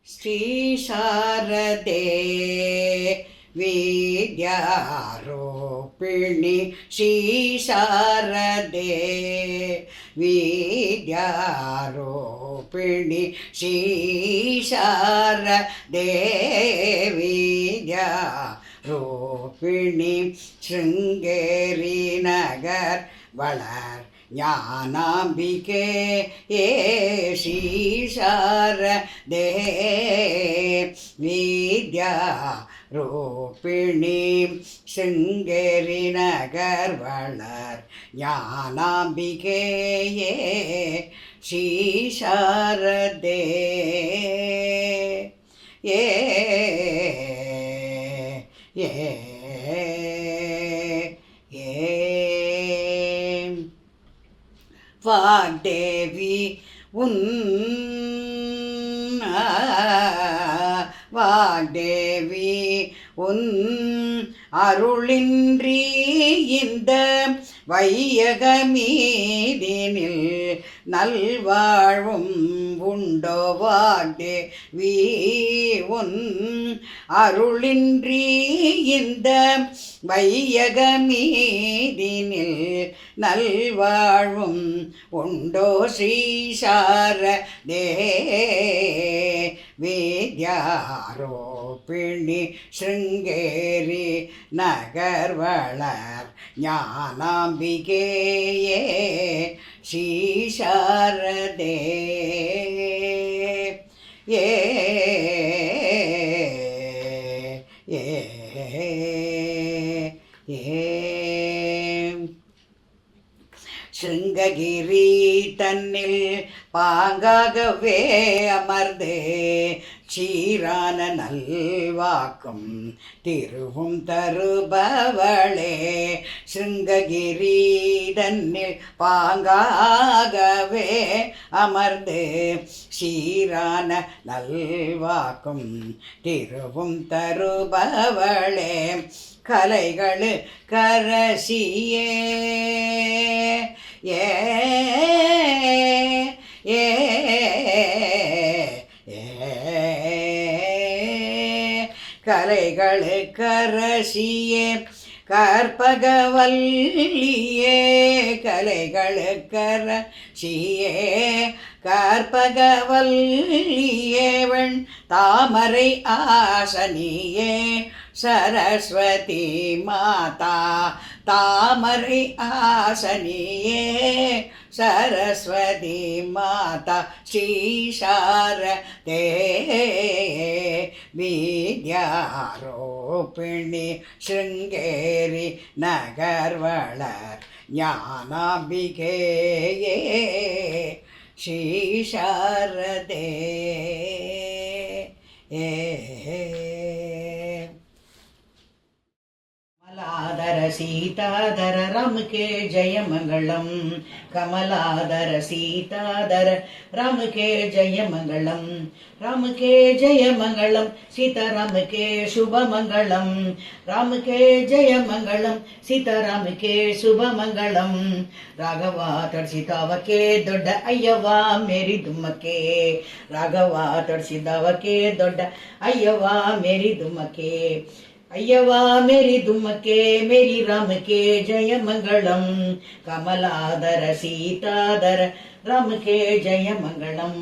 ಶ್ರೀ ಶಾರದೆ ವಿದ್ಯಾರೂಪಿಣಿ ಶ್ರೀ ಶಾರದೆ ವಿದ್ಯಾರೂಪಿಣಿ ಶ್ರೀ ಶಾರದೆ ವಿದ್ಯಾರೂಪಿಣಿ ಶೃಂಗೇರಿ ನಗರ್ வளர் ஞானாம்பிகே ஏ ஸ்ரீ சாரதே வித்யா ரூபிணி சிங்கேரி நகர் வளர் ஞானாம்பிகே ஏ ஸ்ரீ சாரதே ஏ ஏ வாக்தேவி உன் வாக்தேவி உன் அருளின்றி இந்த வையகமீதினில் நல்வாழ்வும் உண்டோ வாக்தேவி உன் அருளின்றி இந்த வையகமீதினில் நல்வாழ்வும் உண்டோ ஸ்ரீ சாரதே வித்யாரூபிணி ஸ்ருங்கேரி நகர் வளர் ஞானாம்பிகேயே ஸ்ரீ சாரதே ஏ ஏ சிருங்ககிரி தன்னில் பாங்காகவே அமர்ந்து சீரான நல்வாக்கும் திருவும் தருபவளே சிருங்ககிரி தன்னில் பாங்காகவே அமர்ந்து சீரான நல்வாக்கும் திருவும் தருபவளே கலைகளு கரசியே ஏ ஏ கலைகளு கரசியே கற்பகவல்லியே கலைகளு கரசியே கற்பகவல்லியே வெண் தாமரை ஆசனியே சரஸ்வதி மாதா தாமரை ஆசனியே சரஸ்வதி மாதா ஸ்ரீ சாரதே வித்யாரூபிணி ஸ்ருங்கேரி நகர் வளர் ஞானாம்பிகேயே ஸ்ரீ சாரதே कमलाधर सीताधर राम के जय मंगलम कमलाधर सीताधर राम के जय मंगलम राम के जय मंगलम सीताराम के शुभ मंगलम राम के जय मंगलम सीताराम के शुभ मंगलम राघवा तड़सिदाव के दोड्ड अय्यवा मेरी दुमके राघवा तड़सिदाव के दोड्ड अय्यवा मेरी दुमके अय्यवा मेरी दुमके मेरी राम के जय मंगलम कमलाधर सीताधर राम के जय मंगलम।